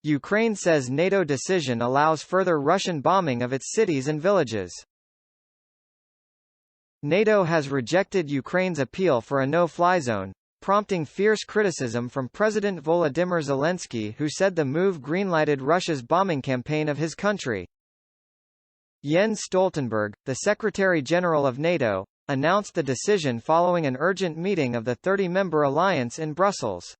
Ukraine says NATO decision allows further Russian bombing of its cities and villages. NATO has rejected Ukraine's appeal for a no-fly zone, prompting fierce criticism from President Volodymyr Zelensky, who said the move greenlighted Russia's bombing campaign of his country. Jens Stoltenberg, the Secretary-General of NATO, announced the decision following an urgent meeting of the 30-member alliance in Brussels.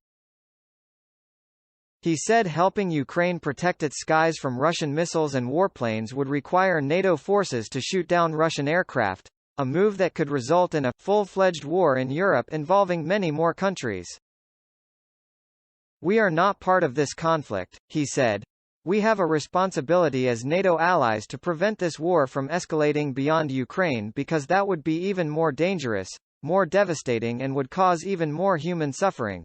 He said helping Ukraine protect its skies from Russian missiles and warplanes would require NATO forces to shoot down Russian aircraft, a move that could result in a full-fledged war in Europe involving many more countries. "We are not part of this conflict," he said. "We have a responsibility as NATO allies to prevent this war from escalating beyond Ukraine because that would be even more dangerous, more devastating and would cause even more human suffering."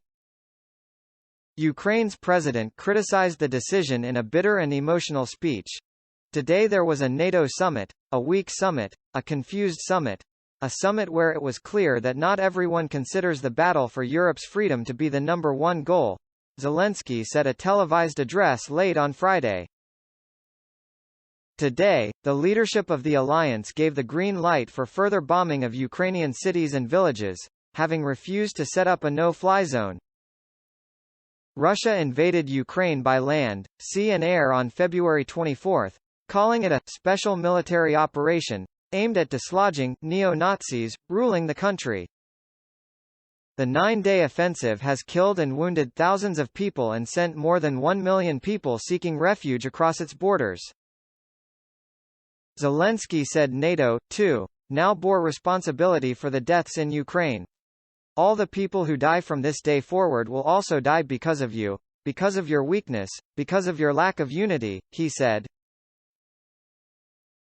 Ukraine's president criticized the decision in a bitter and emotional speech. "Today there was a NATO summit, a weak summit, a confused summit, a summit where it was clear that not everyone considers the battle for Europe's freedom to be the number one goal," Zelensky said a televised address late on Friday. Today, the leadership of the alliance gave the green light for further bombing of Ukrainian cities and villages, having refused to set up a no-fly zone. Russia invaded Ukraine by land, sea and air on February 24, calling it a special military operation, aimed at dislodging neo-Nazis, ruling the country. The 9-day offensive has killed and wounded thousands of people and sent more than 1 million people seeking refuge across its borders. Zelensky said NATO, too, now bore responsibility for the deaths in Ukraine. "All the people who die from this day forward will also die because of you, because of your weakness, because of your lack of unity," he said.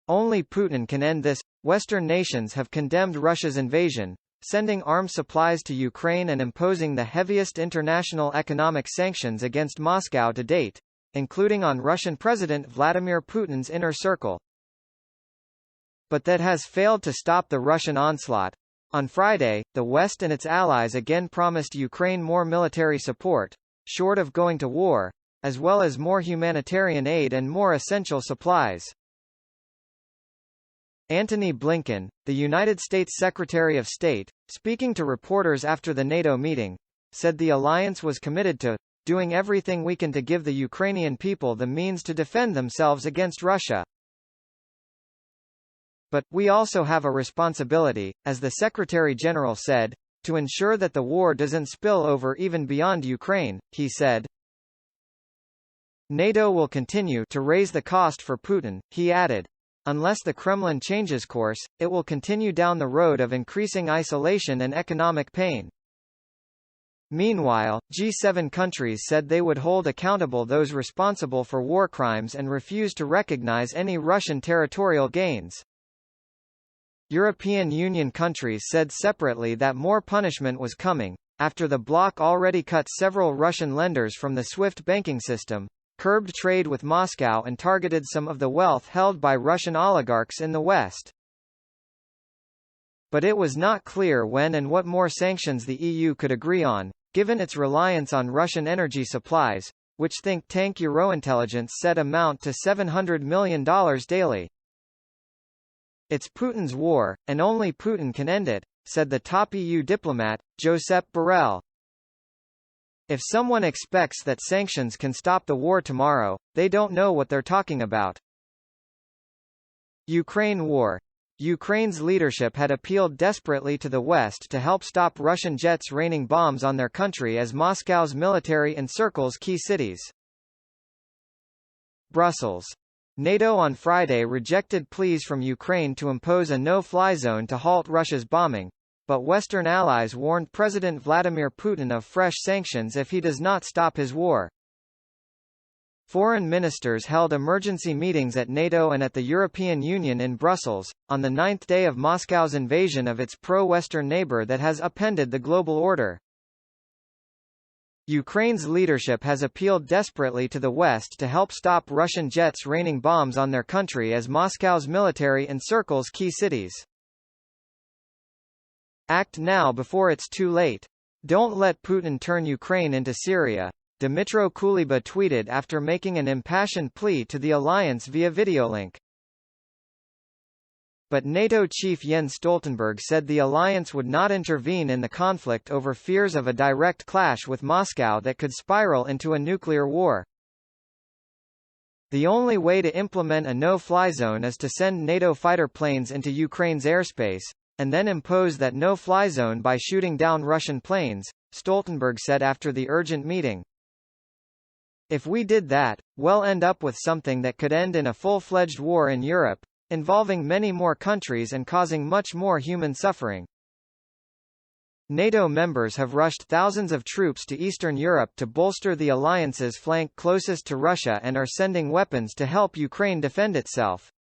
Only Putin can end this. Western nations have condemned Russia's invasion, sending arms supplies to Ukraine and imposing the heaviest international economic sanctions against Moscow to date, including on Russian President Vladimir Putin's inner circle. But that has failed to stop the Russian onslaught. On Friday, the West and its allies again promised Ukraine more military support, short of going to war, as well as more humanitarian aid and more essential supplies. Antony Blinken, the United States Secretary of State, speaking to reporters after the NATO meeting, said the alliance was committed to doing everything we can to give the Ukrainian people the means to defend themselves against Russia. But, we also have a responsibility, as the Secretary-General said, to ensure that the war doesn't spill over even beyond Ukraine, he said. NATO will continue to raise the cost for Putin, he added. Unless the Kremlin changes course, it will continue down the road of increasing isolation and economic pain. Meanwhile, G7 countries said they would hold accountable those responsible for war crimes and refuse to recognize any Russian territorial gains. European Union countries said separately that more punishment was coming, after the bloc already cut several Russian lenders from the SWIFT banking system, curbed trade with Moscow and targeted some of the wealth held by Russian oligarchs in the West. But it was not clear when and what more sanctions the EU could agree on, given its reliance on Russian energy supplies, which think tank Eurointelligence said amount to $700 million daily. "It's Putin's war, and only Putin can end it," said the top EU diplomat, Josep Borrell. "If someone expects that sanctions can stop the war tomorrow, they don't know what they're talking about." Ukraine war. Ukraine's leadership had appealed desperately to the West to help stop Russian jets raining bombs on their country as Moscow's military encircles key cities. Brussels. NATO on Friday rejected pleas from Ukraine to impose a no-fly zone to halt Russia's bombing, but Western allies warned President Vladimir Putin of fresh sanctions if he does not stop his war. Foreign ministers held emergency meetings at NATO and at the European Union in Brussels, on the 9th day of Moscow's invasion of its pro-Western neighbor that has upended the global order. Ukraine's leadership has appealed desperately to the West to help stop Russian jets raining bombs on their country as Moscow's military encircles key cities. Act now before it's too late. Don't let Putin turn Ukraine into Syria. Dmytro Kuleba tweeted after making an impassioned plea to the alliance via videolink. But NATO chief Jens Stoltenberg said the alliance would not intervene in the conflict over fears of a direct clash with Moscow that could spiral into a nuclear war. The only way to implement a no-fly zone is to send NATO fighter planes into Ukraine's airspace, and then impose that no-fly zone by shooting down Russian planes, Stoltenberg said after the urgent meeting. If we did that, we'll end up with something that could end in a full-fledged war in Europe, involving many more countries and causing much more human suffering. NATO members have rushed thousands of troops to Eastern Europe to bolster the alliance's flank closest to Russia and are sending weapons to help Ukraine defend itself.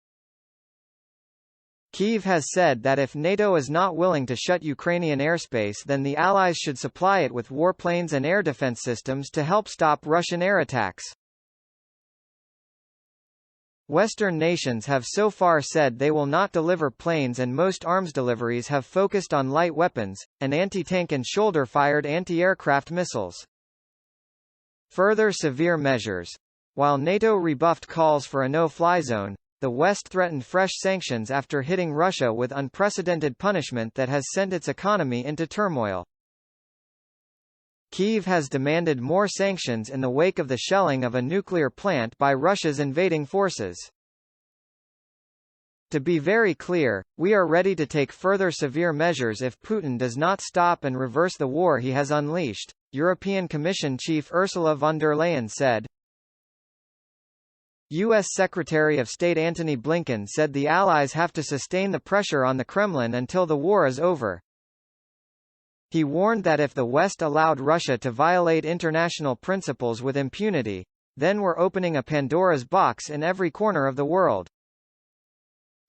Kyiv has said that if NATO is not willing to shut Ukrainian airspace, then the Allies should supply it with warplanes and air defense systems to help stop Russian air attacks. Western nations have so far said they will not deliver planes, and most arms deliveries have focused on light weapons, and anti-tank and shoulder-fired anti-aircraft missiles. Further severe measures. While NATO rebuffed calls for a no-fly zone, the West threatened fresh sanctions after hitting Russia with unprecedented punishment that has sent its economy into turmoil. Kyiv has demanded more sanctions in the wake of the shelling of a nuclear plant by Russia's invading forces. To be very clear, we are ready to take further severe measures if Putin does not stop and reverse the war he has unleashed, European Commission Chief Ursula von der Leyen said. U.S. Secretary of State Antony Blinken said the Allies have to sustain the pressure on the Kremlin until the war is over. He warned that if the West allowed Russia to violate international principles with impunity, then we're opening a Pandora's box in every corner of the world.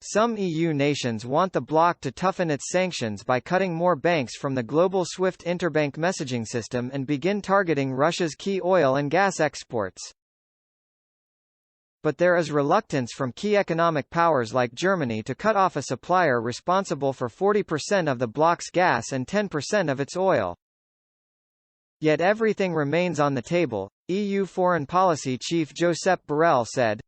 Some EU nations want the bloc to toughen its sanctions by cutting more banks from the global SWIFT interbank messaging system and begin targeting Russia's key oil and gas exports. But there is reluctance from key economic powers like Germany to cut off a supplier responsible for 40% of the bloc's gas and 10% of its oil. Yet everything remains on the table, EU Foreign Policy Chief Josep Borrell said.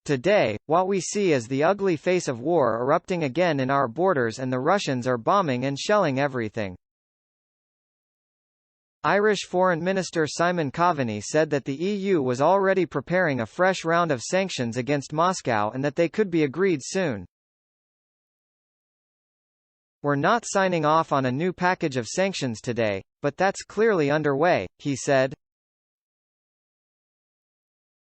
Today, what we see is the ugly face of war erupting again in our borders, and the Russians are bombing and shelling everything. Irish Foreign Minister Simon Coveney said that the EU was already preparing a fresh round of sanctions against Moscow and that they could be agreed soon. We're not signing off on a new package of sanctions today, but that's clearly underway, he said.